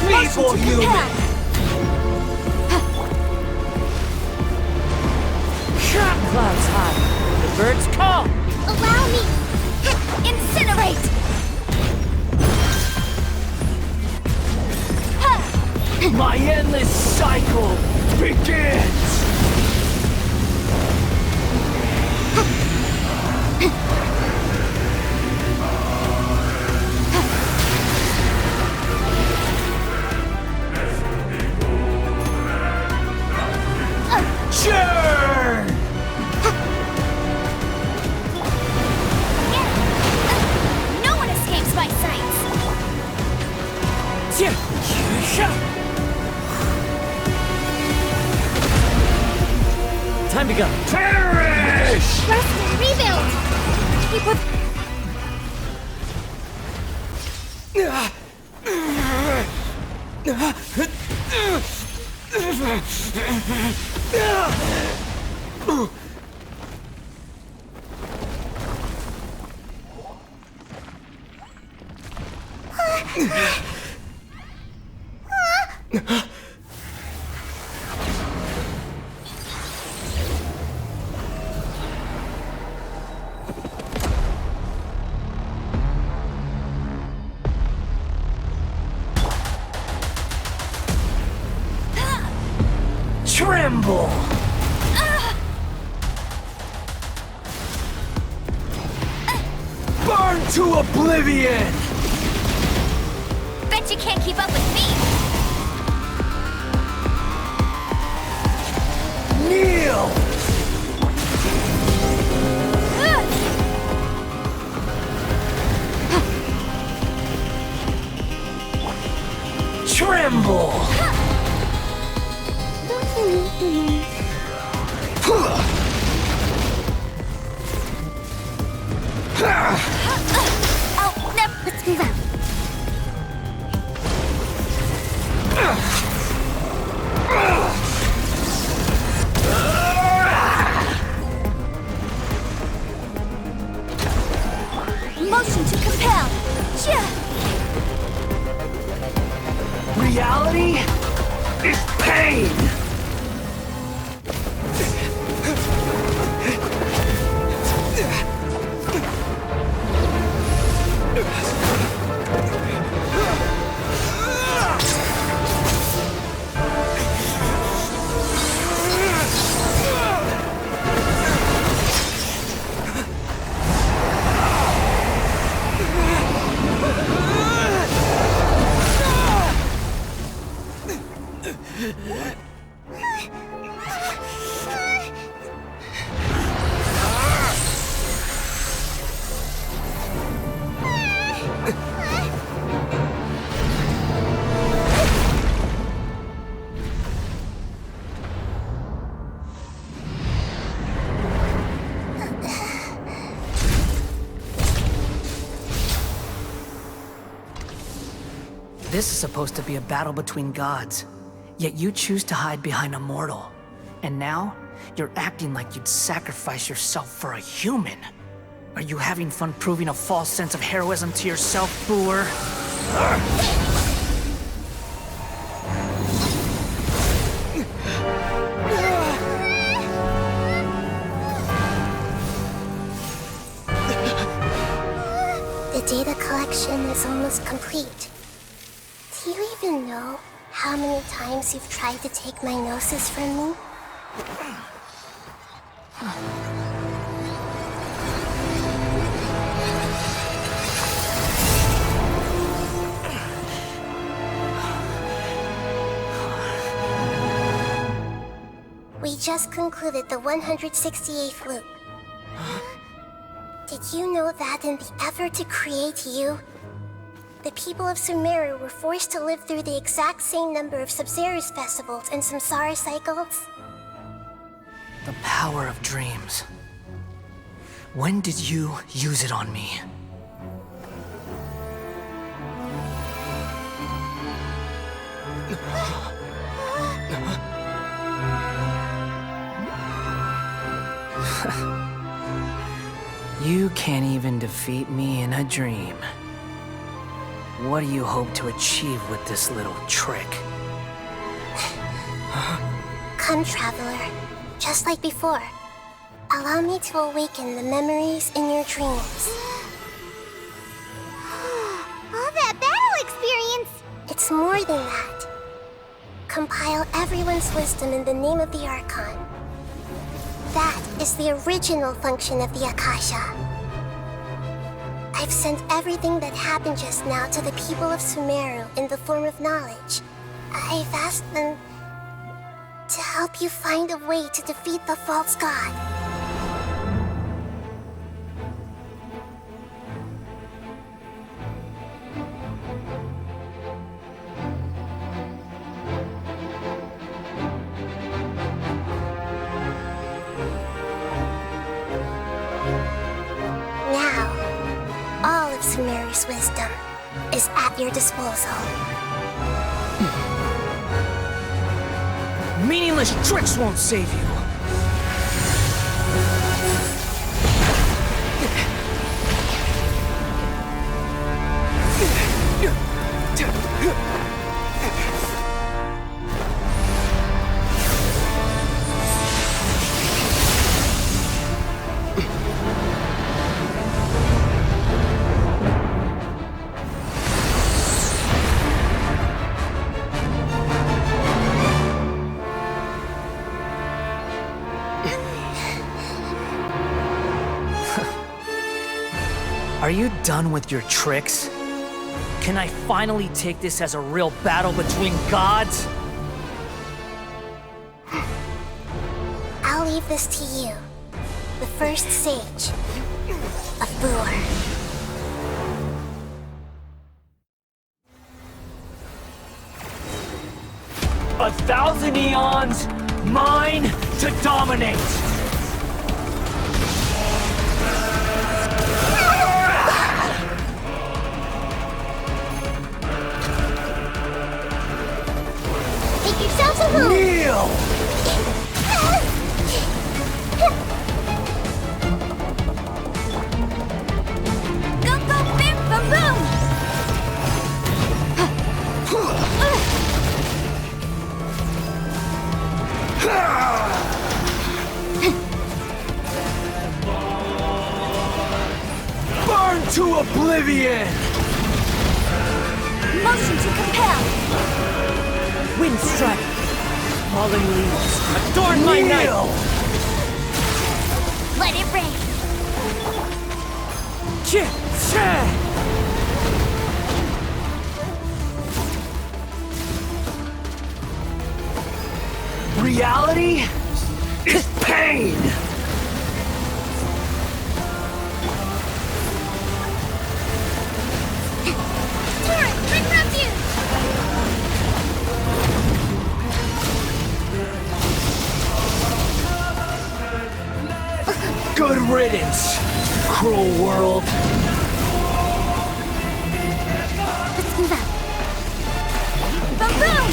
Feeble human! Clouds high. The birds call. Allow me! Incinerate! My endless cycle begins! Churn! No one escapes my sights! Time to go. Perish! Rest and rebuild! Keep with... Tremble! Burn to oblivion! Bet you can't keep up with me! Kneel! Tremble! Oh, no, let's move out. Motion to compel. Reality is pain! This is supposed to be a battle between gods, yet you choose to hide behind a mortal. And now, you're acting like you'd sacrifice yourself for a human. Are you having fun proving a false sense of heroism to yourself, Boor? The data collection is almost complete. Do you even know how many times you've tried to take my gnosis from me? We just concluded the 168th loop. Did you know that in the effort to create you, the people of Sumeru were forced to live through the exact same number of Sub-Zerus festivals and Samsara cycles? The power of dreams. When did you use it on me? You can't even defeat me in a dream. What do you hope to achieve with this little trick? Come, traveler. Just like before. Allow me to awaken the memories in your dreams. All that battle experience! It's more than that. Compile everyone's wisdom in the name of the Archon. That is the original function of the Akasha. I've sent everything that happened just now to the people of Sumeru in the form of knowledge. I've asked them to help you find a way to defeat the false god. Now, all of Sumeru's wisdom is at your disposal. Meaningless tricks won't save you! Are you done with your tricks? Can I finally take this as a real battle between gods? I'll leave this to you, the first sage of Boor. 1,000 eons, mine to dominate! Make yourselves a move! Kneel! Go, go, bim, bum, boom! Burn to oblivion! Motion to compel! Wind strike. Falling leaves. Adorn my night. Kneel! Let it rain! Chit, chat! Reality is pain! Torrent, quick refuge! Good riddance, cruel world. Let's move out. Bum, boom!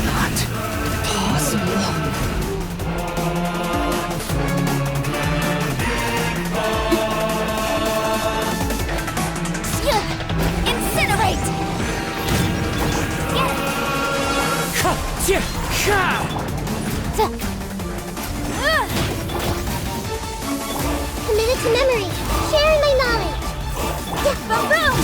Not possible. Incinerate! Committed to memory, sharing my knowledge. Boom, boom!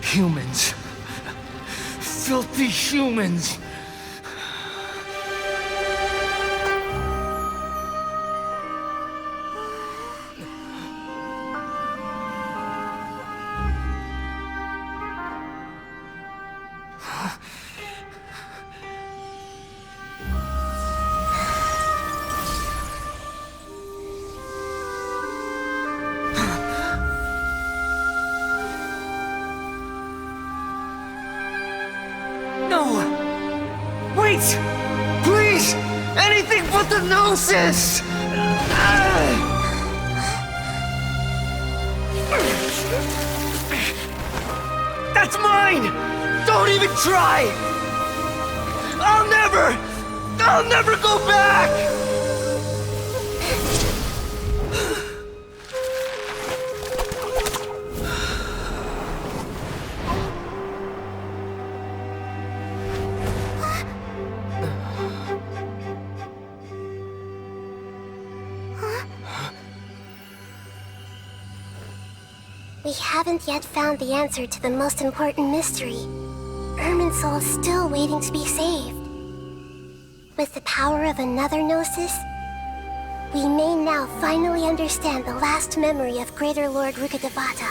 Humans. Filthy humans. No! Wait! Please! Anything but the Gnosis! That's mine! Don't even try! I'll never go back! We haven't yet found the answer to the most important mystery. Irminsul is still waiting to be saved. With the power of another Gnosis, we may now finally understand the last memory of Greater Lord Rukkhadevata.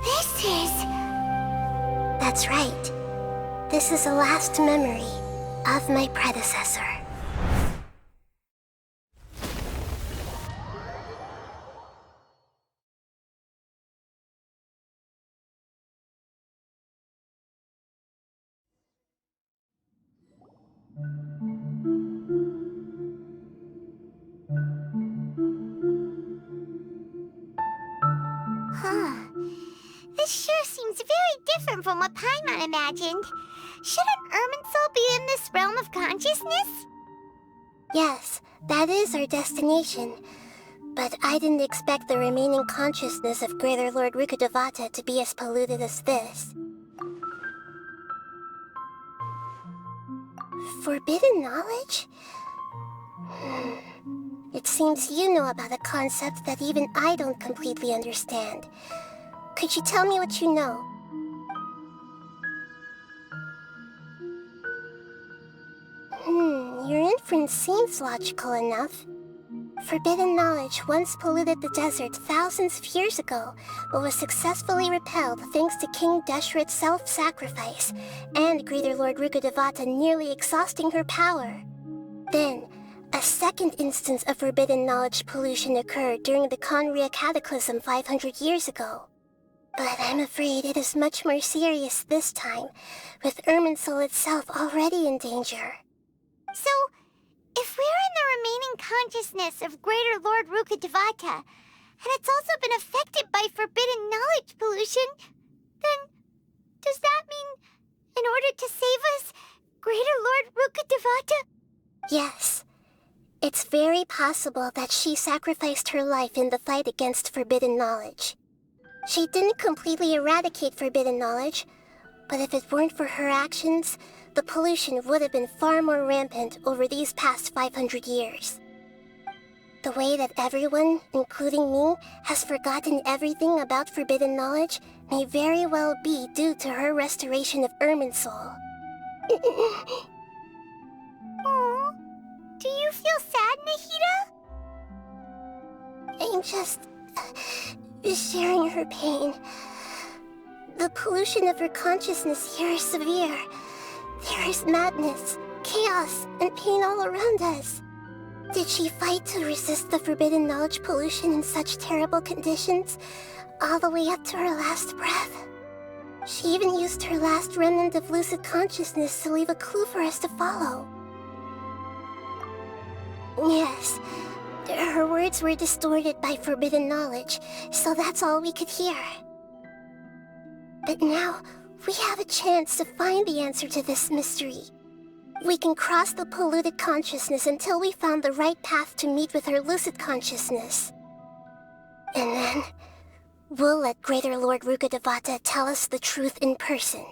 This is... That's right. This is the last memory of my predecessor. This sure seems very different from what Paimon imagined. Shouldn't Irminsul be in this realm of consciousness? Yes, that is our destination. But I didn't expect the remaining consciousness of Greater Lord Rukkhadevata to be as polluted as this. Forbidden knowledge? It seems you know about a concept that even I don't completely understand. Could you tell me what you know? Your inference seems logical enough. Forbidden knowledge once polluted the desert thousands of years ago, but was successfully repelled thanks to King Deshret's self-sacrifice, and Greater Lord Rukkhadevata nearly exhausting her power. Then, a second instance of forbidden knowledge pollution occurred during the Conria Cataclysm 500 years ago. But I'm afraid it is much more serious this time, with Irminsul itself already in danger. So, if we're in the remaining consciousness of Greater Lord Rukkhadevata, and it's also been affected by forbidden knowledge pollution, then does that mean, in order to save us, Greater Lord Rukkhadevata? Yes. It's very possible that she sacrificed her life in the fight against forbidden knowledge. She didn't completely eradicate forbidden knowledge, but if it weren't for her actions, the pollution would have been far more rampant over these past 500 years. The way that everyone, including me, has forgotten everything about forbidden knowledge may very well be due to her restoration of Irminsul. Aww. Do you feel sad, Nahida? I'm just sharing her pain. The pollution of her consciousness here is severe. There is madness, chaos, and pain all around us. Did she fight to resist the forbidden knowledge pollution in such terrible conditions, all the way up to her last breath? She even used her last remnant of lucid consciousness to leave a clue for us to follow. Yes, her words were distorted by forbidden knowledge, so that's all we could hear. But now, we have a chance to find the answer to this mystery. We can cross the polluted consciousness until we found the right path to meet with her lucid consciousness. And then, we'll let Greater Lord Rukkhadevata tell us the truth in person.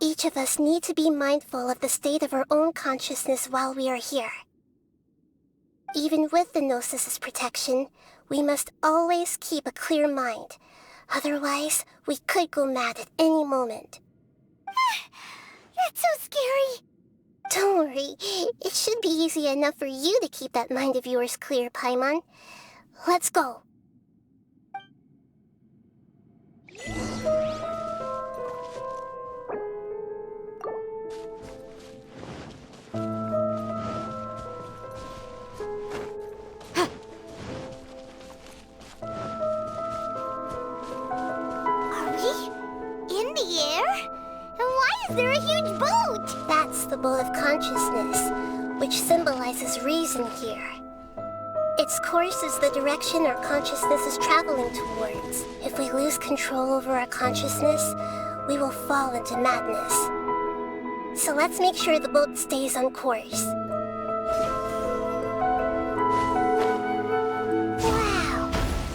Each of us need to be mindful of the state of our own consciousness while we are here. Even with the Gnosis's protection, we must always keep a clear mind. Otherwise, we could go mad at any moment. That's so scary. Don't worry, it should be easy enough for you to keep that mind of yours clear, Paimon. Let's go. symbolizes reason here. Its course is the direction our consciousness is traveling towards. If we lose control over our consciousness, we will fall into madness. So let's make sure the boat stays on course. Wow!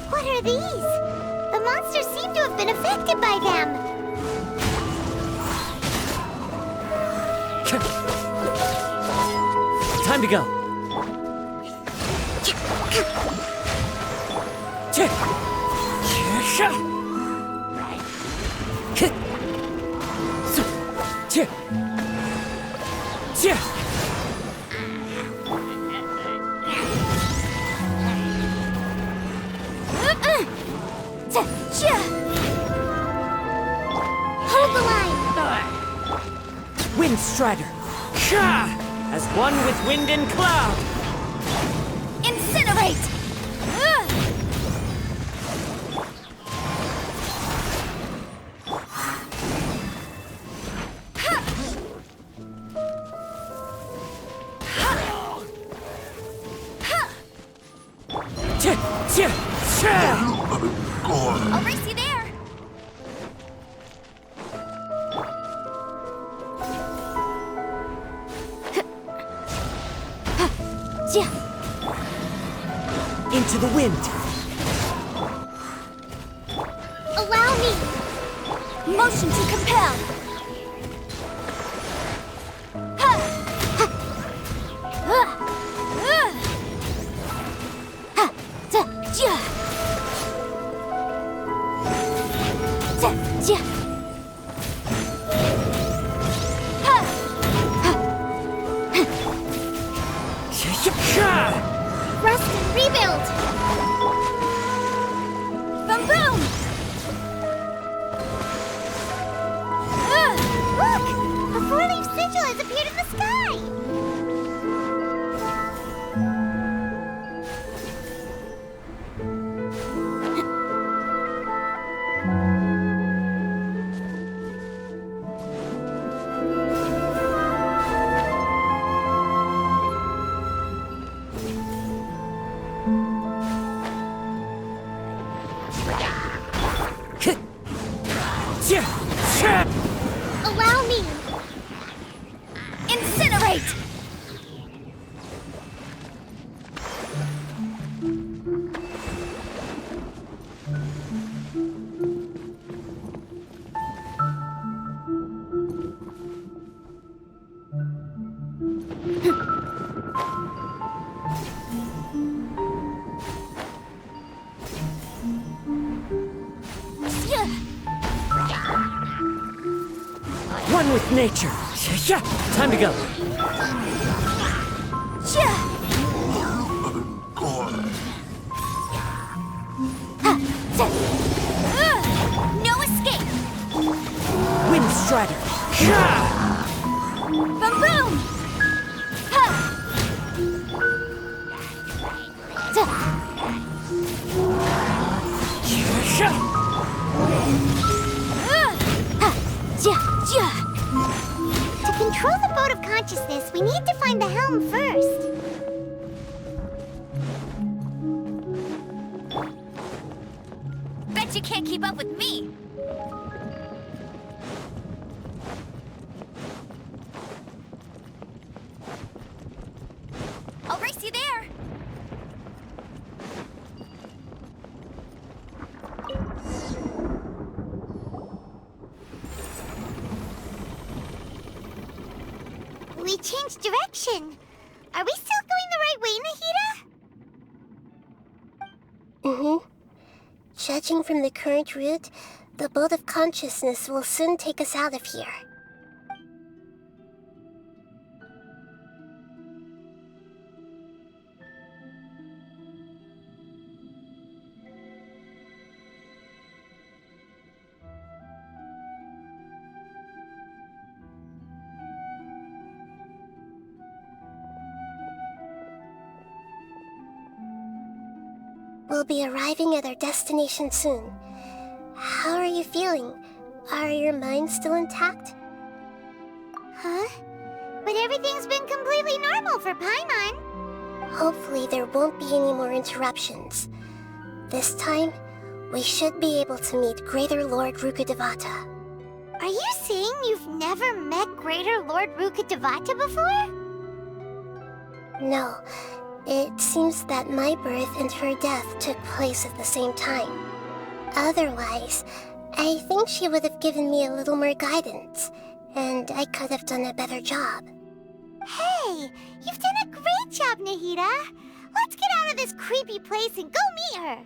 What are these? The monsters seem to have been affected by them. Time to go. Hold the line! Wind Strider. As one with wind and cloud. Incinerate! I'll race you there! Into the wind. Allow me! Motion to compel! Rest and rebuild! Boom boom! Look! A four-leaf sigil has appeared in the sky! Allow me! Incinerate! One with nature. Time to go. No escape! Wind Strider. Boom boom! To control the boat of consciousness, we need to find the helm first. Bet you can't keep up with me. I'll race you there. We changed direction. Are we still going the right way, Nahida? Judging from the current route, the boat of consciousness will soon take us out of here. We'll be arriving at our destination soon. How are you feeling? Are your minds still intact? Huh? Whatever everything's been completely normal for Paimon. Hopefully there won't be any more interruptions. This time, we should be able to meet Greater Lord Rukkhadevata. Are you saying you've never met Greater Lord Rukkhadevata before? No, it seems that my birth and her death took place at the same time. Otherwise, I think she would have given me a little more guidance, and I could have done a better job. Hey, you've done a great job, Nahida. Let's get out of this creepy place and go meet her.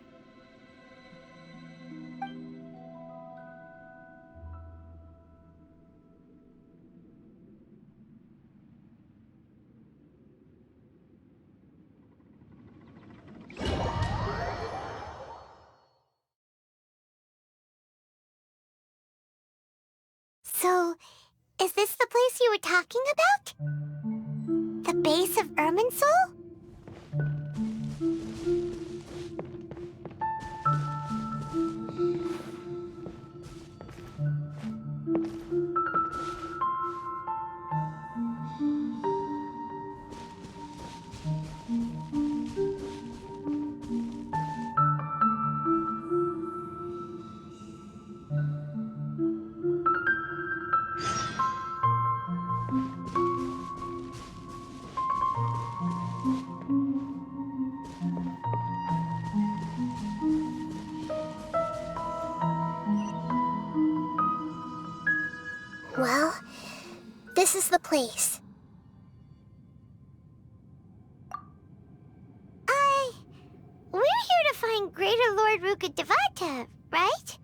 So, is this the place you were talking about? The base of Irminsul? Well, this is the place. We're here to find Greater Lord Rukkhadevata, right?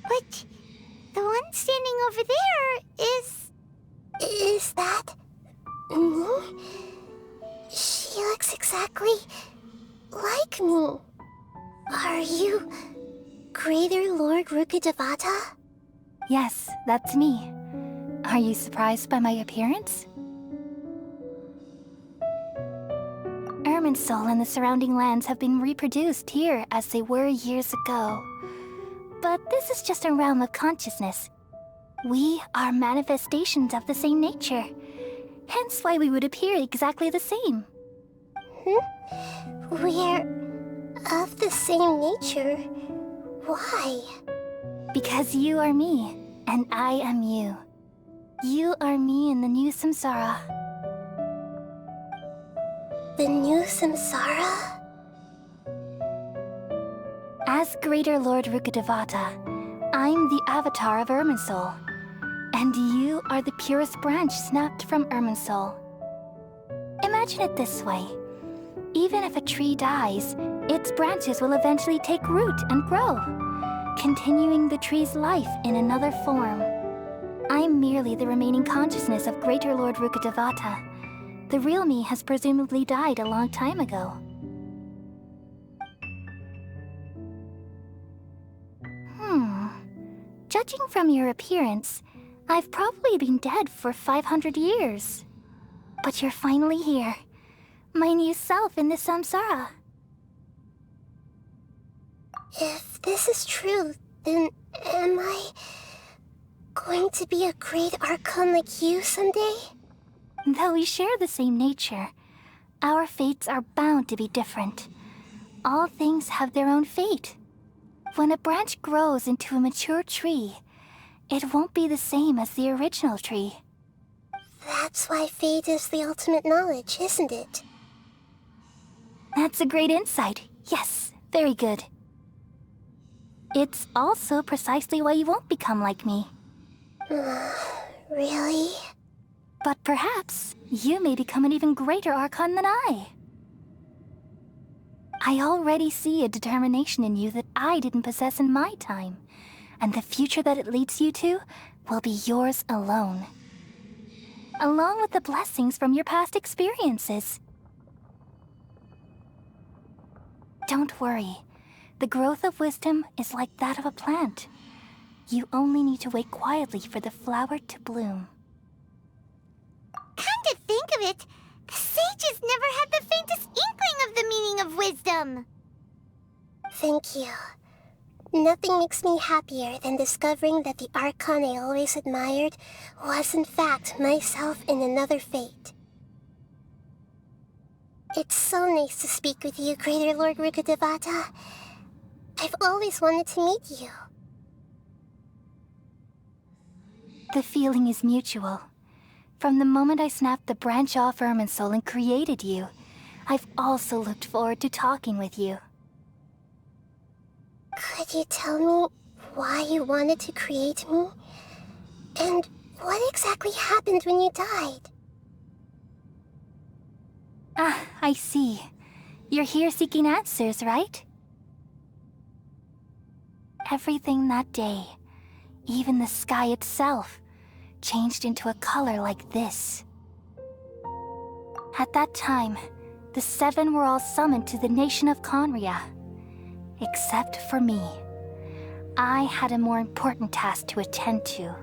But the one standing over there is... Is that... me? She looks exactly like me. Are you Greater Lord Rukkhadevata? Yes, that's me. Are you surprised by my appearance? Irminsul and the surrounding lands have been reproduced here as they were years ago. But this is just a realm of consciousness. We are manifestations of the same nature. Hence why we would appear exactly the same. We're of the same nature. Why? Because you are me, and I am you. You are me in the new samsara. The new samsara? As Greater Lord Rukkhadevata, I'm the avatar of Irminsul. And you are the purest branch snapped from Irminsul. Imagine it this way. Even if a tree dies, its branches will eventually take root and grow, continuing the tree's life in another form. I'm merely the remaining consciousness of Greater Lord Rukkhadevata. The real me has presumably died a long time ago. Judging from your appearance, I've probably been dead for 500 years. But you're finally here. My new self in the samsara. If this is true, then am I going to be a great Archon like you someday? Though we share the same nature, our fates are bound to be different. All things have their own fate. When a branch grows into a mature tree, it won't be the same as the original tree. That's why fate is the ultimate knowledge, isn't it? That's a great insight. Yes, very good. It's also precisely why you won't become like me. Really? But perhaps you may become an even greater Archon than I. I already see a determination in you that I didn't possess in my time, and the future that it leads you to will be yours alone. Along with the blessings from your past experiences. Don't worry. The growth of wisdom is like that of a plant. You only need to wait quietly for the flower to bloom. Come to think of it, the sages never had the faintest inkling of the meaning of wisdom. Thank you. Nothing makes me happier than discovering that the Archon I always admired was in fact myself in another fate. It's so nice to speak with you, Greater Lord Rukkhadevata. I've always wanted to meet you. The feeling is mutual. From the moment I snapped the branch off Irminsul and created you, I've also looked forward to talking with you. Could you tell me why you wanted to create me? And what exactly happened when you died? Ah, I see. You're here seeking answers, right? Everything that day, even the sky itself, changed into a color like this. At that time, the 7 were all summoned to the nation of Conria. Except for me. I had a more important task to attend to.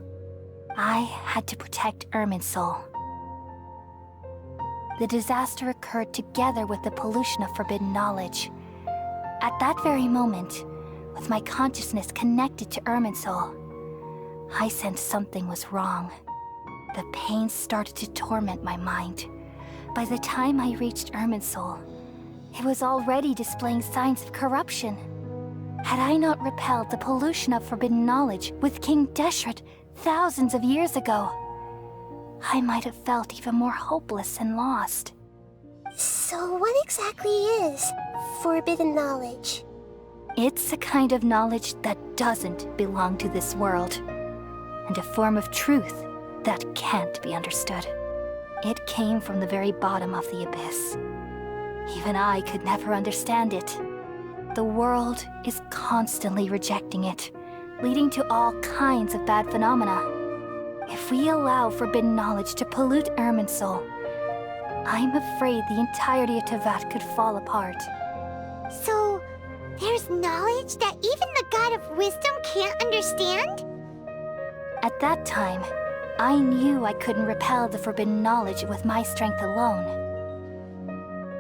I had to protect Irminsul. The disaster occurred together with the pollution of forbidden knowledge. At that very moment, with my consciousness connected to Irminsul, I sensed something was wrong. The pain started to torment my mind. By the time I reached Irminsul, it was already displaying signs of corruption. Had I not repelled the pollution of forbidden knowledge with King Deshret thousands of years ago, I might have felt even more hopeless and lost. So what exactly is forbidden knowledge? It's a kind of knowledge that doesn't belong to this world, and a form of truth that can't be understood. It came from the very bottom of the abyss. Even I could never understand it. The world is constantly rejecting it, leading to all kinds of bad phenomena. If we allow forbidden knowledge to pollute Irminsul, I'm afraid the entirety of Teyvat could fall apart. So, there's knowledge that even the God of Wisdom can't understand? At that time, I knew I couldn't repel the forbidden knowledge with my strength alone.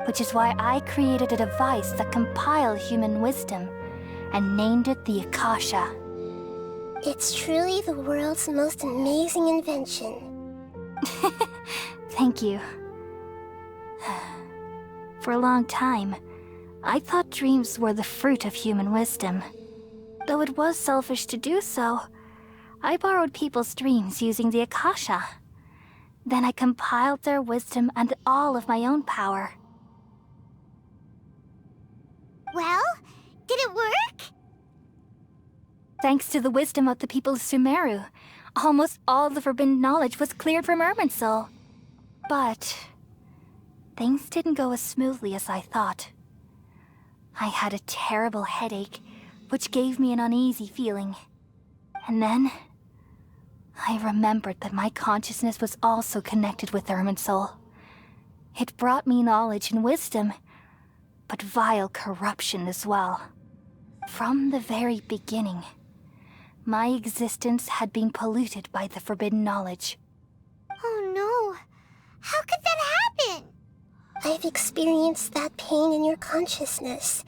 Which is why I created a device that compiled human wisdom and named it the Akasha. It's truly the world's most amazing invention. Thank you. For a long time, I thought dreams were the fruit of human wisdom. Though it was selfish to do so, I borrowed people's dreams using the Akasha. Then I compiled their wisdom and all of my own power. Well, did it work? Thanks to the wisdom of the people of Sumeru, almost all the forbidden knowledge was cleared from Irminsul. But things didn't go as smoothly as I thought. I had a terrible headache, which gave me an uneasy feeling. And then I remembered that my consciousness was also connected with Irminsul. It brought me knowledge and wisdom, but vile corruption as well. From the very beginning, my existence had been polluted by the forbidden knowledge. Oh no. How could that happen? I've experienced that pain in your consciousness.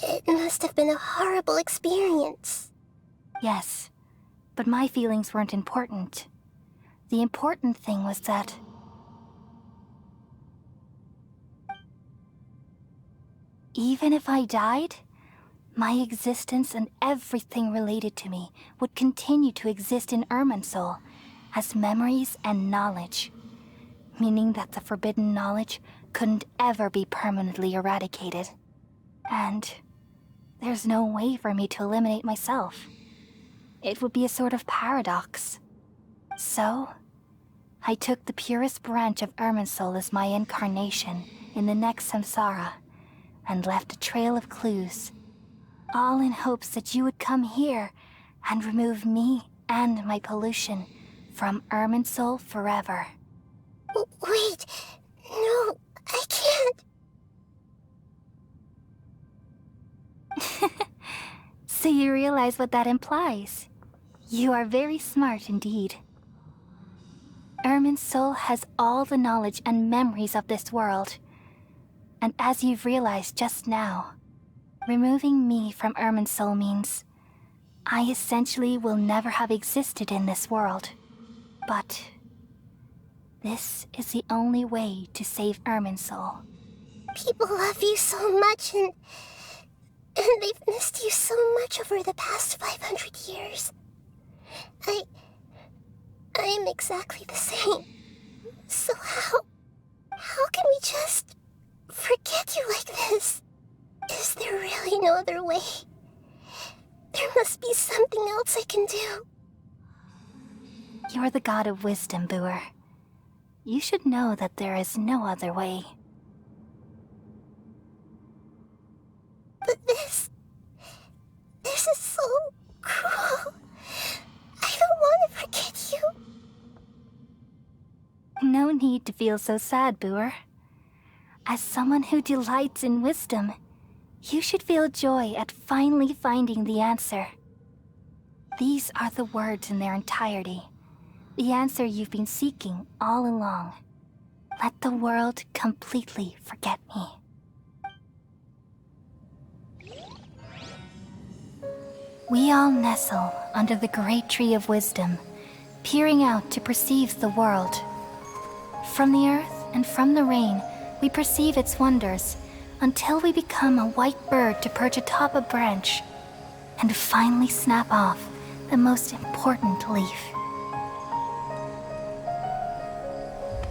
It must have been a horrible experience. Yes, but my feelings weren't important. The important thing was that even if I died, my existence and everything related to me would continue to exist in Irminsul as memories and knowledge, meaning that the forbidden knowledge couldn't ever be permanently eradicated. And there's no way for me to eliminate myself. It would be a sort of paradox. So, I took the purest branch of Irminsul as my incarnation in the next samsara, and left a trail of clues, all in hopes that you would come here and remove me and my pollution from Irminsul forever. Wait, no, I can't. So you realize what that implies. You are very smart indeed. Irminsul has all the knowledge and memories of this world. And as you've realized just now, removing me from Irminsul means I essentially will never have existed in this world. But this is the only way to save Irminsul. People love you so much, and they've missed you so much over the past 500 years. I am exactly the same. So how can we just forget you like this? Is there really no other way? There must be something else I can do. You're the god of wisdom, Booer. You should know that there is no other way. But this is so cruel. I don't want to forget you. No need to feel so sad, Booer. As someone who delights in wisdom, you should feel joy at finally finding the answer. These are the words in their entirety. The answer you've been seeking all along. Let the world completely forget me. We all nestle under the great tree of wisdom, peering out to perceive the world. From the earth and from the rain, we perceive its wonders, until we become a white bird to perch atop a branch, and finally snap off the most important leaf.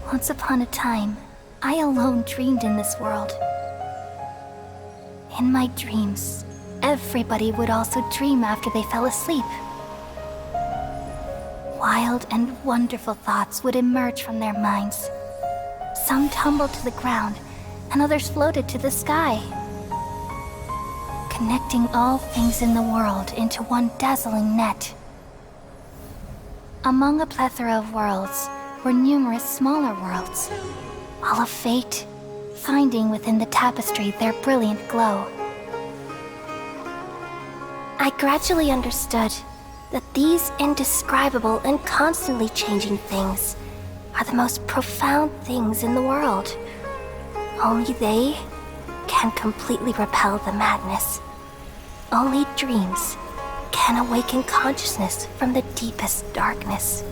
Once upon a time, I alone dreamed in this world. In my dreams, everybody would also dream after they fell asleep. Wild and wonderful thoughts would emerge from their minds. Some tumbled to the ground, and others floated to the sky, connecting all things in the world into one dazzling net. Among a plethora of worlds were numerous smaller worlds, all of fate, finding within the tapestry their brilliant glow. I gradually understood that these indescribable and constantly changing things are the most profound things in the world. Only they can completely repel the madness. Only dreams can awaken consciousness from the deepest darkness.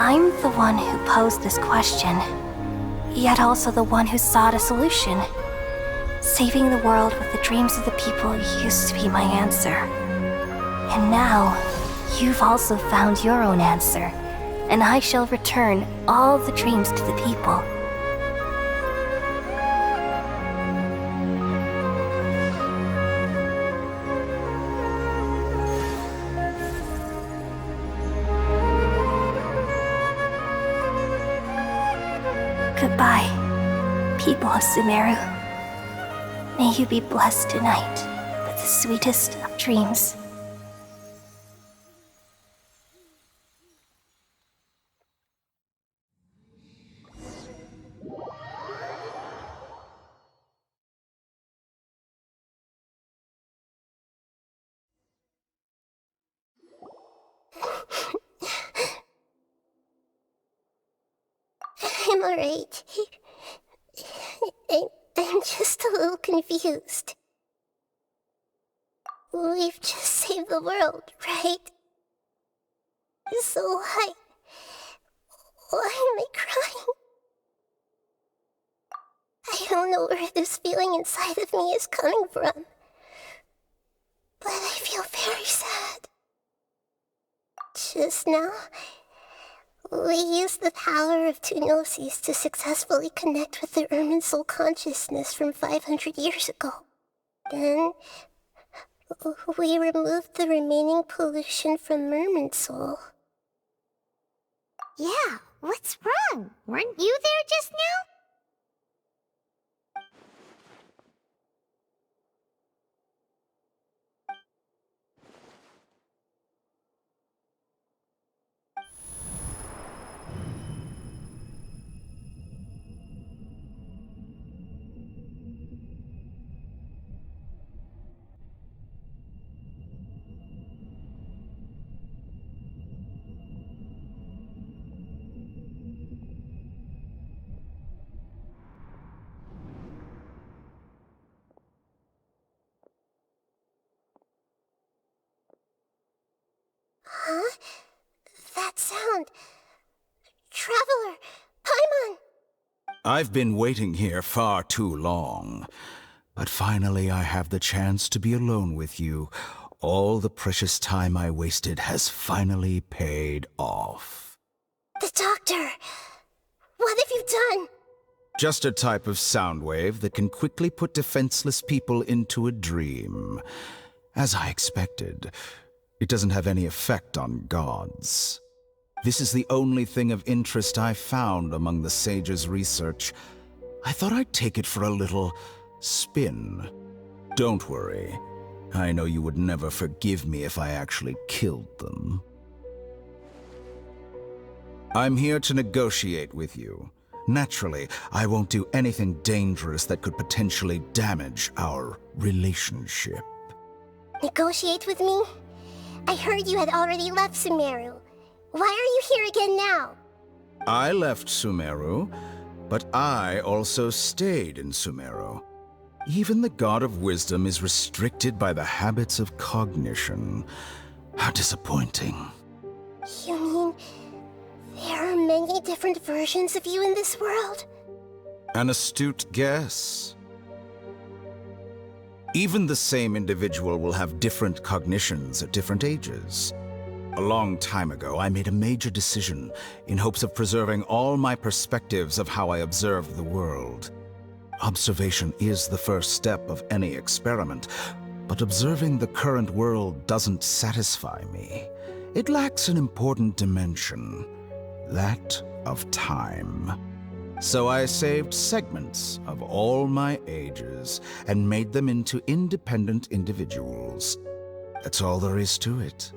I'm the one who posed this question, yet also the one who sought a solution. Saving the world with the dreams of the people used to be my answer. And now, you've also found your own answer, and I shall return all the dreams to the people. Goodbye, people of Sumeru. May you be blessed tonight with the sweetest of dreams. I'm alright. I'm just a little confused. We've just saved the world, right? So why am I crying? I don't know where this feeling inside of me is coming from, but I feel very sad. Just now, we used the power of two gnosis to successfully connect with the Irminsul consciousness from 500 years ago. Then, we removed the remaining pollution from Irminsul. Yeah, what's wrong? Weren't you there just now? I've been waiting here far too long. But finally I have the chance to be alone with you. All the precious time I wasted has finally paid off. The doctor! What have you done? Just a type of sound wave that can quickly put defenseless people into a dream. As I expected, it doesn't have any effect on gods. This is the only thing of interest I found among the sage's research. I thought I'd take it for a little spin. Don't worry. I know you would never forgive me if I actually killed them. I'm here to negotiate with you. Naturally, I won't do anything dangerous that could potentially damage our relationship. Negotiate with me? I heard you had already left Sumeru. Why are you here again now? I left Sumeru, but I also stayed in Sumeru. Even the God of Wisdom is restricted by the habits of cognition. How disappointing. You mean there are many different versions of you in this world? An astute guess. Even the same individual will have different cognitions at different ages. A long time ago, I made a major decision in hopes of preserving all my perspectives of how I observed the world. Observation is the first step of any experiment, but observing the current world doesn't satisfy me. It lacks an important dimension, that of time. So I saved segments of all my ages and made them into independent individuals. That's all there is to it.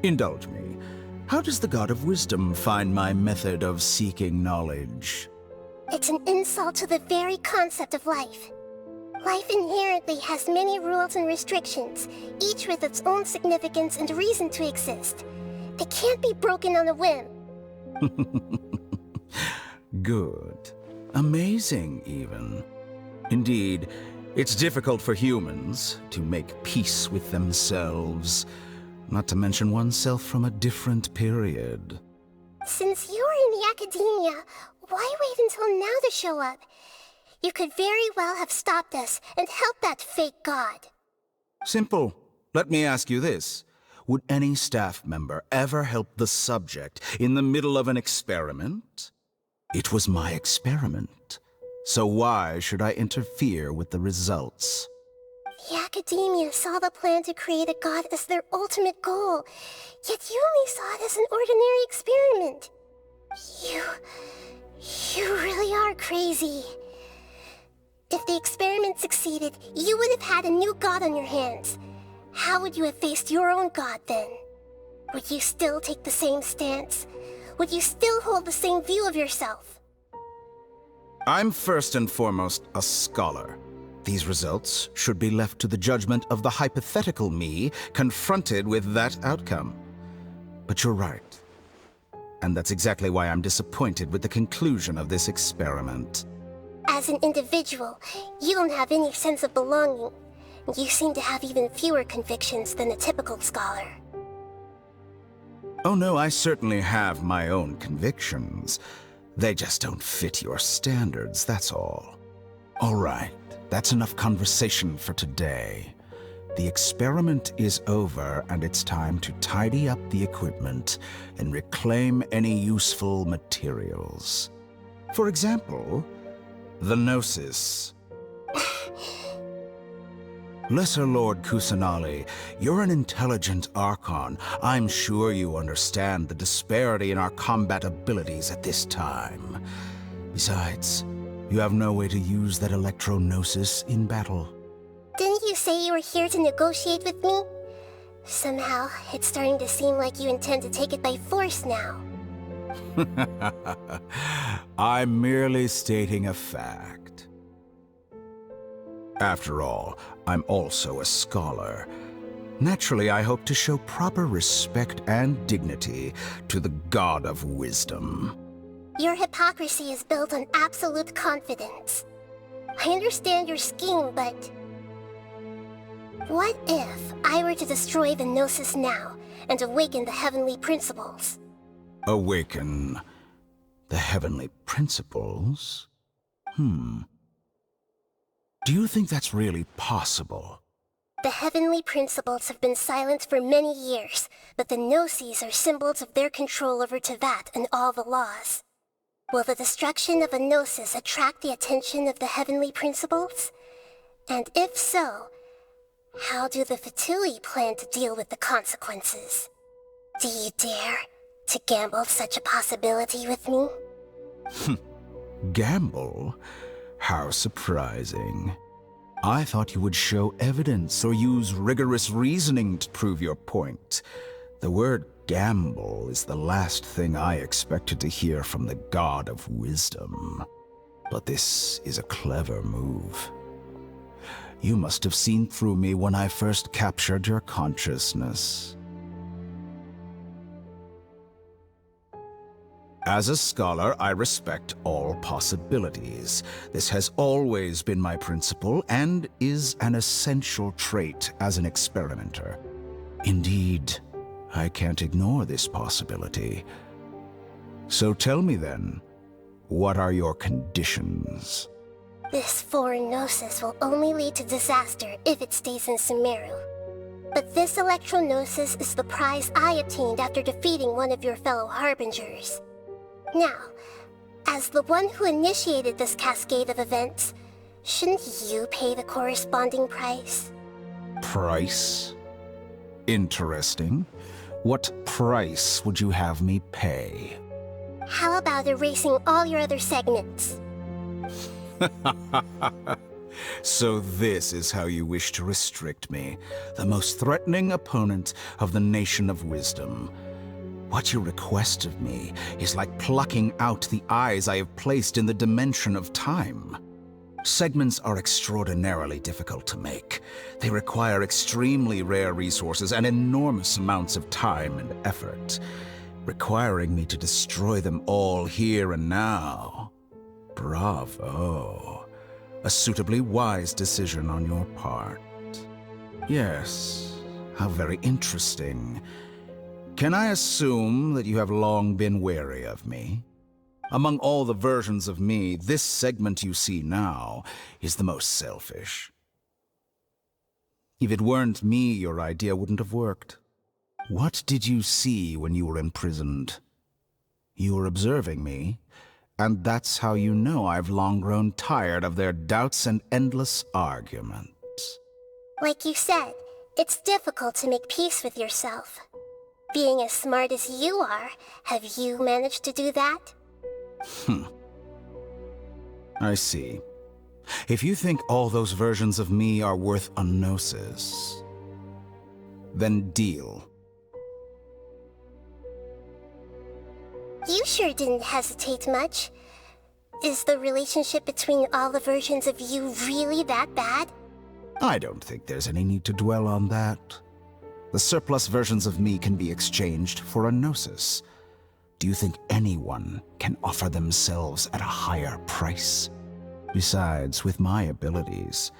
Indulge me. How does the God of Wisdom find my method of seeking knowledge? It's an insult to the very concept of life. Life inherently has many rules and restrictions, each with its own significance and reason to exist. They can't be broken on a whim. Good. Amazing, even. Indeed, it's difficult for humans to make peace with themselves, not to mention oneself from a different period. Since you were in the academia, why wait until now to show up? You could very well have stopped us and helped that fake god. Simple. Let me ask you this. Would any staff member ever help the subject in the middle of an experiment? It was my experiment. So why should I interfere with the results? The academia saw the plan to create a god as their ultimate goal, yet you only saw it as an ordinary experiment. You really are crazy. If the experiment succeeded, you would have had a new god on your hands. How would you have faced your own god then? Would you still take the same stance? Would you still hold the same view of yourself? I'm first and foremost a scholar. These results should be left to the judgment of the hypothetical me confronted with that outcome. But you're right. And that's exactly why I'm disappointed with the conclusion of this experiment. As an individual, you don't have any sense of belonging. You seem to have even fewer convictions than a typical scholar. Oh no, I certainly have my own convictions. They just don't fit your standards, that's all. All right, that's enough conversation for today. The experiment is over, and it's time to tidy up the equipment and reclaim any useful materials. For example, the Gnosis. Lesser Lord Kusanali, you're an intelligent Archon. I'm sure you understand the disparity in our combat abilities at this time. Besides, you have no way to use that Electro-Gnosis in battle. Didn't you say you were here to negotiate with me? Somehow, it's starting to seem like you intend to take it by force now. I'm merely stating a fact. After all, I'm also a scholar. Naturally, I hope to show proper respect and dignity to the God of Wisdom. Your hypocrisy is built on absolute confidence. I understand your scheme, but... what if I were to destroy the Gnosis now and awaken the heavenly principles? Awaken the heavenly principles? Do you think that's really possible? The heavenly principles have been silent for many years, but the Gnosis are symbols of their control over Tevat and all the laws. Will the destruction of a Gnosis attract the attention of the heavenly principles? And if so, how do the Fatui plan to deal with the consequences? Do you dare to gamble such a possibility with me? Gamble? How surprising. I thought you would show evidence or use rigorous reasoning to prove your point. The word gamble is the last thing I expected to hear from the god of wisdom. But this is a clever move. You must have seen through me when I first captured your consciousness. As a scholar, I respect all possibilities. This has always been my principle and is an essential trait as an experimenter. Indeed, I can't ignore this possibility. So tell me then, what are your conditions? This foreign Gnosis will only lead to disaster if it stays in Sumeru. But this Electro-Gnosis is the prize I obtained after defeating one of your fellow Harbingers. Now, as the one who initiated this cascade of events, shouldn't you pay the corresponding price? Price? Interesting. What price would you have me pay? How about erasing all your other segments? So this is how you wish to restrict me, the most threatening opponent of the Nation of Wisdom. What you request of me is like plucking out the eyes I have placed in the dimension of time. Segments are extraordinarily difficult to make. They require extremely rare resources and enormous amounts of time and effort, requiring me to destroy them all here and now. Bravo. A suitably wise decision on your part. Yes, how very interesting. Can I assume that you have long been wary of me? Among all the versions of me, this segment you see now is the most selfish. If it weren't me, your idea wouldn't have worked. What did you see when you were imprisoned? You were observing me, and that's how you know I've long grown tired of their doubts and endless arguments. Like you said, it's difficult to make peace with yourself. Being as smart as you are, have you managed to do that? I see. If you think all those versions of me are worth a gnosis, then deal. You sure didn't hesitate much. Is the relationship between all the versions of you really that bad? I don't think there's any need to dwell on that. The surplus versions of me can be exchanged for a gnosis. Do you think anyone can offer themselves at a higher price? Besides, with my abilities,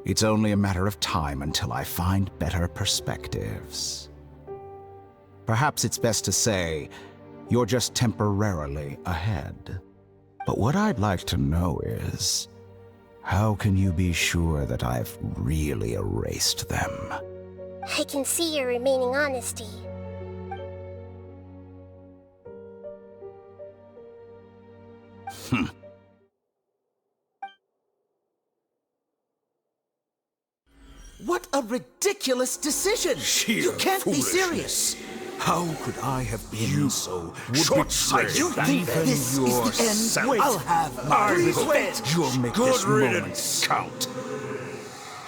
it's only a matter of time until I find better perspectives. Perhaps it's best to say, you're just temporarily ahead. But what I'd like to know is, how can you be sure that I've really erased them? I can see your remaining honesty. What a ridiculous decision! You can't be serious! How could I have been so short-sighted? You think this is the end? I'll have my revenge! You'll make this moment count.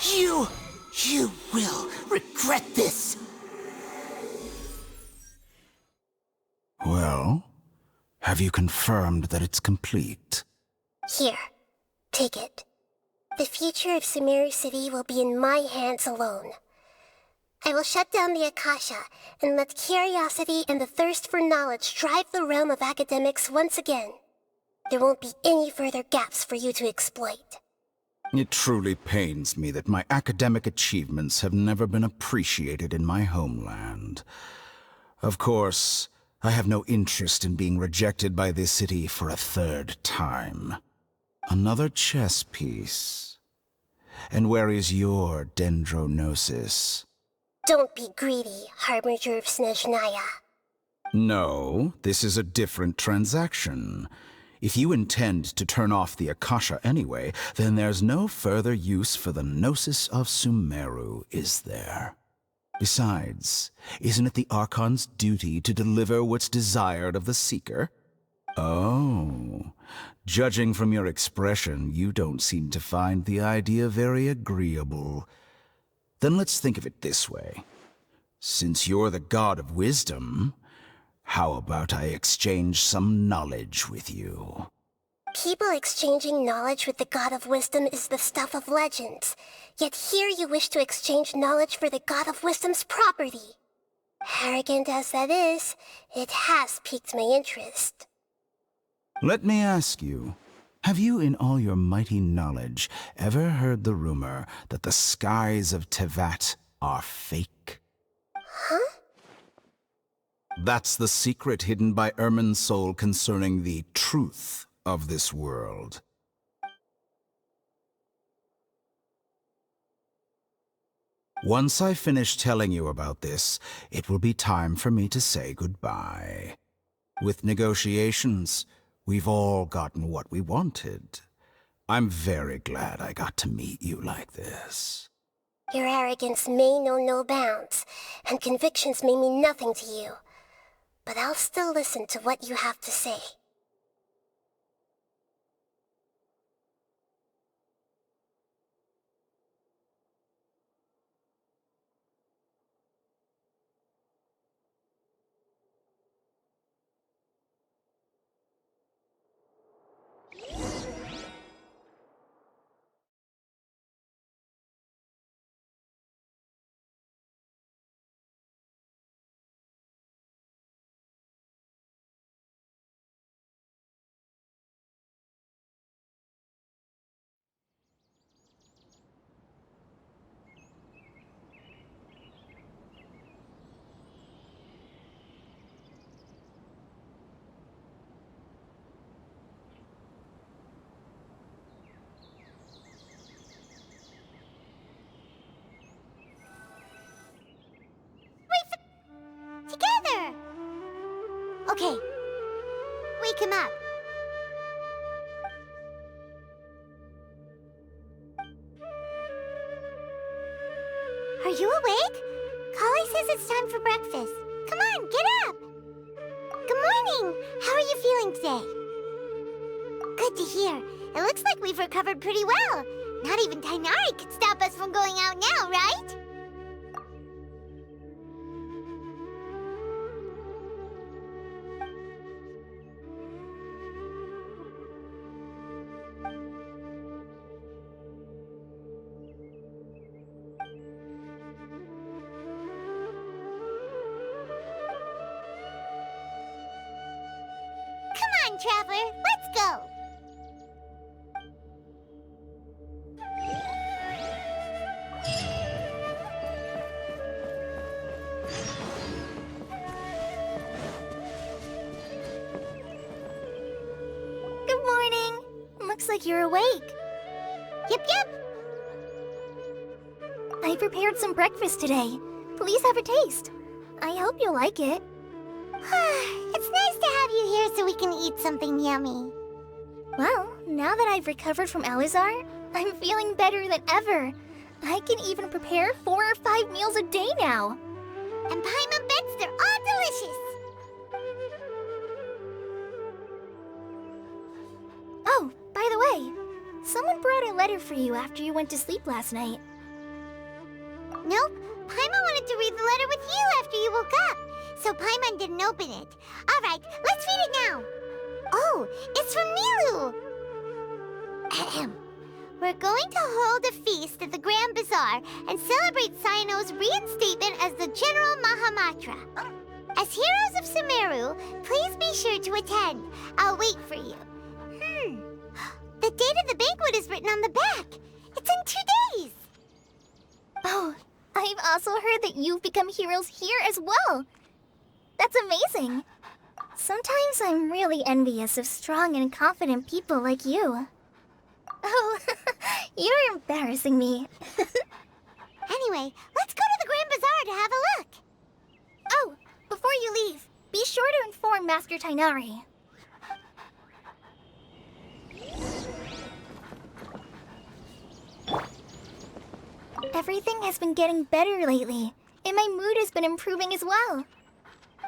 You will regret this! Well, have you confirmed that it's complete? Here, take it. The future of Sumeru City will be in my hands alone. I will shut down the Akasha and let curiosity and the thirst for knowledge drive the realm of academics once again. There won't be any further gaps for you to exploit. It truly pains me that my academic achievements have never been appreciated in my homeland. Of course, I have no interest in being rejected by this city for a third time. Another chess piece. And where is your dendronosis? Don't be greedy, Harbinger of Snezhnaya. No, this is a different transaction. If you intend to turn off the Akasha anyway, then there's no further use for the Gnosis of Sumeru, is there? Besides, isn't it the Archon's duty to deliver what's desired of the Seeker? Oh, judging from your expression, you don't seem to find the idea very agreeable. Then let's think of it this way. Since you're the god of wisdom, how about I exchange some knowledge with you? People exchanging knowledge with the God of Wisdom is the stuff of legends. Yet here you wish to exchange knowledge for the God of Wisdom's property. Arrogant as that is, it has piqued my interest. Let me ask you, have you in all your mighty knowledge ever heard the rumor that the skies of Tevat are fake? Huh? That's the secret hidden by Irminsul concerning the truth of this world. Once I finish telling you about this, it will be time for me to say goodbye. With negotiations, we've all gotten what we wanted. I'm very glad I got to meet you like this. Your arrogance may know no bounds, and convictions may mean nothing to you. But I'll still listen to what you have to say. Together! Okay. Wake him up. Are you awake? Kali says it's time for breakfast. Come on, get up! Good morning! How are you feeling today? Good to hear. It looks like we've recovered pretty well. Not even Tainari could stop us from going out now, right? Come on, Traveler, let's go! Good morning. Looks like you're awake. Yep. I prepared some breakfast today. Please have a taste. I hope you'll like it. It's nice to have you here so we can eat something yummy. Well, now that I've recovered from Elazar, I'm feeling better than ever. I can even prepare 4 or 5 meals a day now. And Paimon bets they're all delicious. Oh, by the way, someone brought a letter for you after you went to sleep last night. Nope, Paimon wanted to read the letter with you after you woke up, so Paimon didn't open it. All right, let's read it now. Oh, it's from Nilu. Ahem. We're going to hold a feast at the Grand Bazaar and celebrate Cyano's reinstatement as the General Mahamatra. As heroes of Sumeru, please be sure to attend. I'll wait for you. The date of the banquet is written on the back. It's in 2 days. Oh, I've also heard that you've become heroes here as well. That's amazing. Sometimes I'm really envious of strong and confident people like you. Oh, you're embarrassing me. Anyway, let's go to the Grand Bazaar to have a look. Oh, before you leave, be sure to inform Master Tainari. Everything has been getting better lately, and my mood has been improving as well.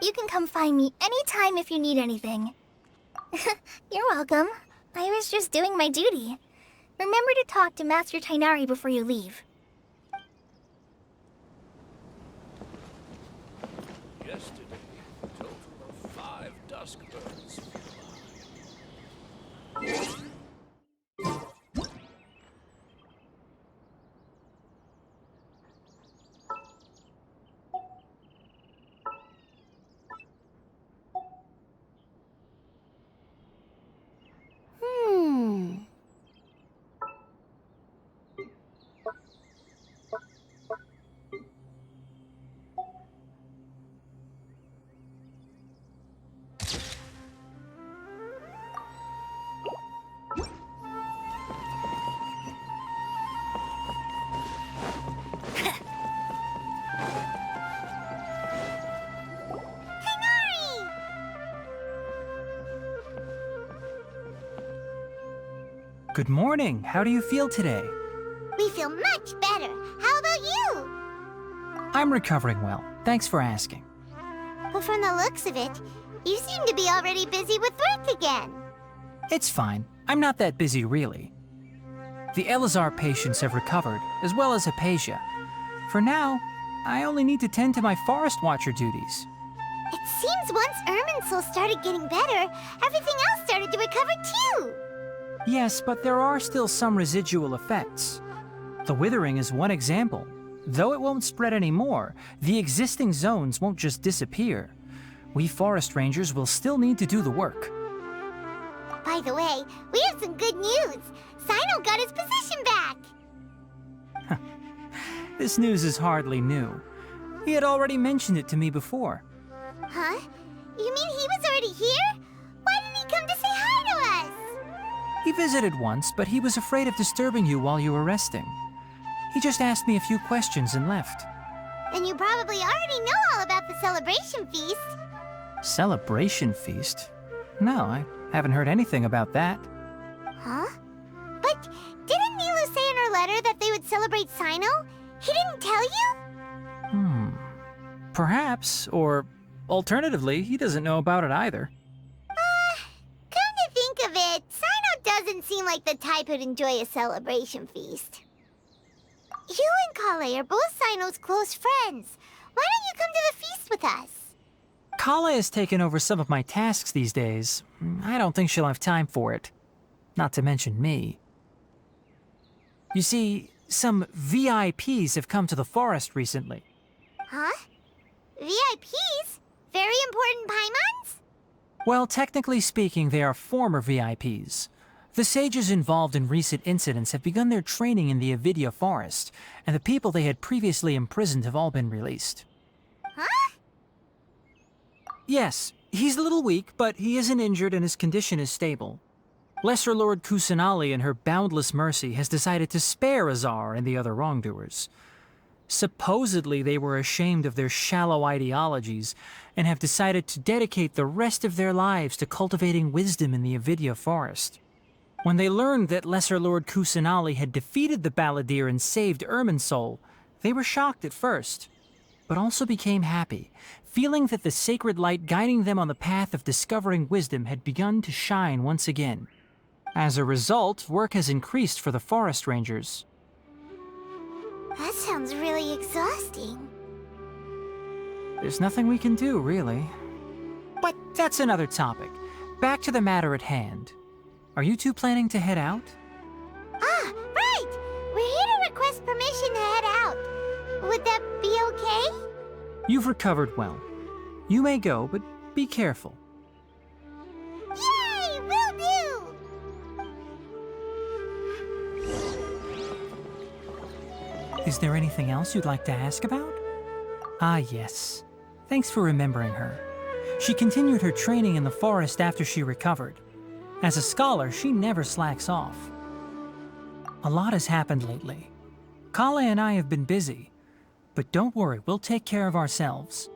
You can come find me anytime if you need anything. You're welcome. I was just doing my duty. Remember to talk to Master Tainari before you leave. Yesterday, a total of 5 dusk birds flew by. Good morning. How do you feel today? We feel much better. How about you? I'm recovering well. Thanks for asking. But from the looks of it, you seem to be already busy with work again. It's fine. I'm not that busy, really. The Elazar patients have recovered, as well as Hypatia. For now, I only need to tend to my Forest Watcher duties. It seems once Irminsul started getting better, everything else started to recover too. Yes, but there are still some residual effects. The withering is one example. Though it won't spread anymore, the existing zones won't just disappear. We forest rangers will still need to do the work. By the way, we have some good news. Sino got his position back. This news is hardly new. He had already mentioned it to me before. Huh? You mean he was already here? Why didn't he come to say hi to us? He visited once, but he was afraid of disturbing you while you were resting. He just asked me a few questions and left. Then you probably already know all about the celebration feast. Celebration feast? No, I haven't heard anything about that. Huh? But didn't Nilu say in her letter that they would celebrate Sino? He didn't tell you? Perhaps, or alternatively, he doesn't know about it either. Come to think of it, Sino doesn't seem like the type who'd enjoy a celebration feast. You and Kale are both Sino's close friends. Why don't you come to the feast with us? Kala has taken over some of my tasks these days. I don't think she'll have time for it. Not to mention me. You see, some VIPs have come to the forest recently. Huh? VIPs? Very important Paimons? Well, technically speaking, they are former VIPs. The sages involved in recent incidents have begun their training in the Avidya forest, and the people they had previously imprisoned have all been released. Huh? Yes, he's a little weak, but he isn't injured and his condition is stable. Lesser Lord Kusanali, in her boundless mercy, has decided to spare Azar and the other wrongdoers. Supposedly, they were ashamed of their shallow ideologies and have decided to dedicate the rest of their lives to cultivating wisdom in the Avidya forest. When they learned that Lesser Lord Kusanali had defeated the Balladeer and saved Irminsul, they were shocked at first, but also became happy, feeling that the sacred light guiding them on the path of discovering wisdom had begun to shine once again. As a result, work has increased for the forest rangers. That sounds really exhausting. There's nothing we can do, really. But that's another topic. Back to the matter at hand. Are you two planning to head out? Ah, right! We're here to request permission to head out. Would that be okay? You've recovered well. You may go, but be careful. Yay! Will do! Is there anything else you'd like to ask about? Ah, yes. Thanks for remembering her. She continued her training in the forest after she recovered. As a scholar, she never slacks off. A lot has happened lately. Kale and I have been busy, but don't worry, we'll take care of ourselves.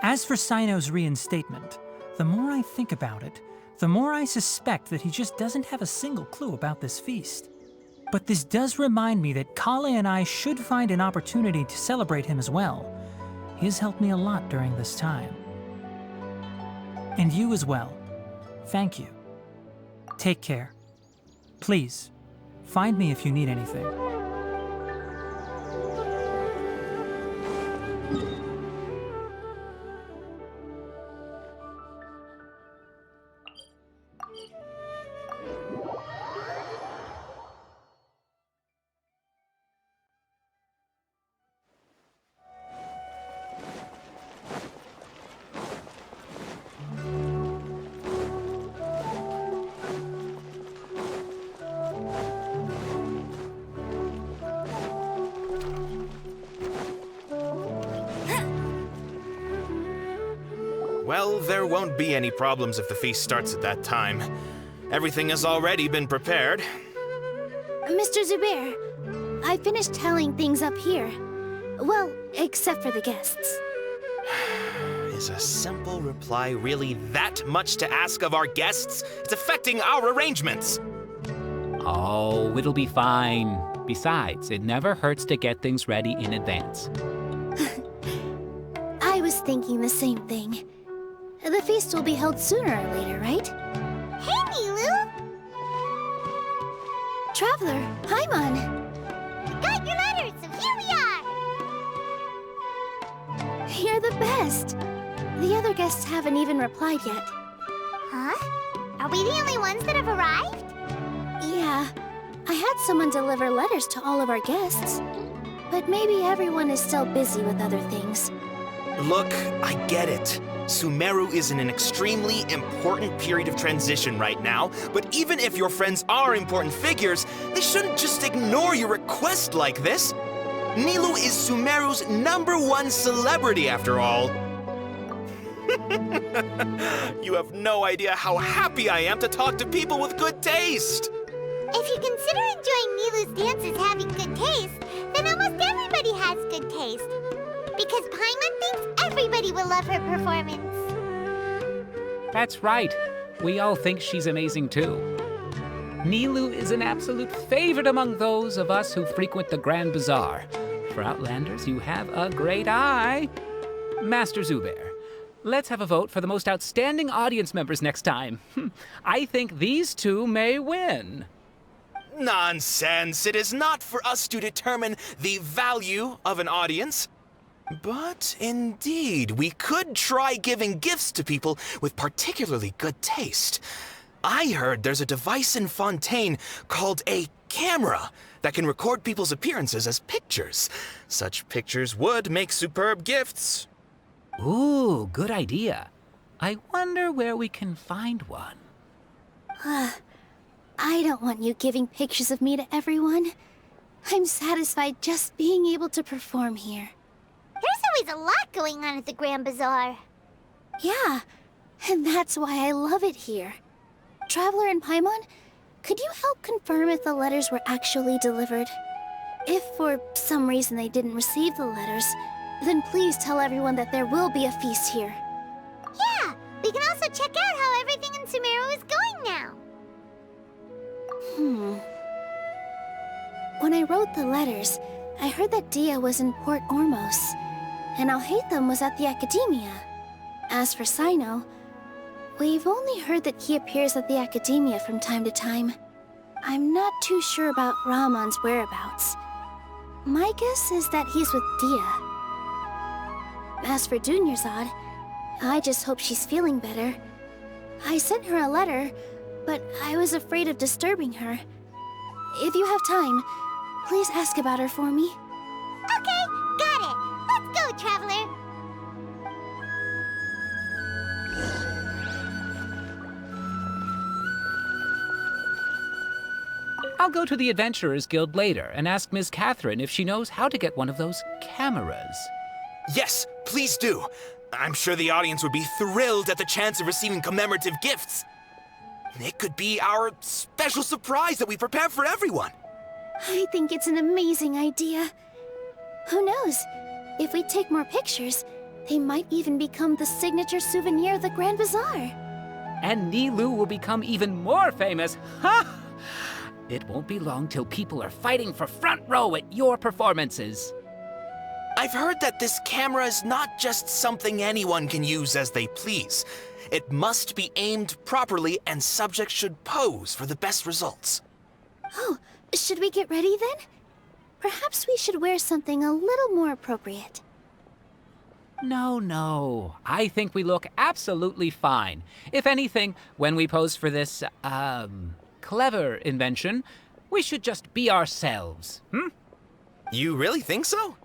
As for Sino's reinstatement, the more I think about it, the more I suspect that he just doesn't have a single clue about this feast. But this does remind me that Kale and I should find an opportunity to celebrate him as well. He has helped me a lot during this time. And you as well. Thank you. Take care. Please, find me if you need anything. Well, there won't be any problems if the feast starts at that time. Everything has already been prepared. Mr. Zubair, I finished tallying things up here. Well, except for the guests. Is a simple reply really that much to ask of our guests? It's affecting our arrangements. Oh, it'll be fine. Besides, it never hurts to get things ready in advance. I was thinking the same thing. The feast will be held sooner or later, right? Hey, Nilu! Traveler, Paimon! Got your letters, so here we are! You're the best! The other guests haven't even replied yet. Huh? Are we the only ones that have arrived? Yeah. I had someone deliver letters to all of our guests. But maybe everyone is still busy with other things. Look, I get it. Sumeru is in an extremely important period of transition right now, but even if your friends are important figures, they shouldn't just ignore your request like this. Nilu is Sumeru's #1 celebrity after all. You have no idea how happy I am to talk to people with good taste. If you consider enjoying Nilu's dances having good taste, then almost everybody has good taste. Because Paimon thinks everybody will love her performance. That's right. We all think she's amazing too. Nilu is an absolute favorite among those of us who frequent the Grand Bazaar. For Outlanders, you have a great eye. Master Zubair, let's have a vote for the most outstanding audience members next time. I think these two may win. Nonsense. It is not for us to determine the value of an audience. But indeed, we could try giving gifts to people with particularly good taste. I heard there's a device in Fontaine called a camera that can record people's appearances as pictures. Such pictures would make superb gifts. Ooh, good idea. I wonder where we can find one. I don't want you giving pictures of me to everyone. I'm satisfied just being able to perform here. There's always a lot going on at the Grand Bazaar. Yeah, and that's why I love it here. Traveler and Paimon, could you help confirm if the letters were actually delivered? If for some reason they didn't receive the letters, then please tell everyone that there will be a feast here. Yeah, we can also check out how everything in Sumeru is going now. When I wrote the letters, I heard that Dia was in Port Ormos, and Alhaitham was at the Academia. As for Sino, we've only heard that he appears at the Academia from time to time. I'm not too sure about Rahman's whereabouts. My guess is that he's with Dia. As for Dunyarzad, I just hope she's feeling better. I sent her a letter, but I was afraid of disturbing her. If you have time, please ask about her for me. Okay, got it. Let's go, Traveler. I'll go to the Adventurers Guild later and ask Ms. Catherine if she knows how to get one of those cameras. Yes, please do. I'm sure the audience would be thrilled at the chance of receiving commemorative gifts. It could be our special surprise that we prepared for everyone. I think it's an amazing idea. Who knows? If we take more pictures, they might even become the signature souvenir of the Grand Bazaar. And Nilu will become even more famous. Ha! It won't be long till people are fighting for front row at your performances. I've heard that this camera is not just something anyone can use as they please. It must be aimed properly, and subjects should pose for the best results. Oh, should we get ready then? Perhaps we should wear something a little more appropriate. No. I think we look absolutely fine. If anything, when we pose for this, clever invention, we should just be ourselves, You really think so?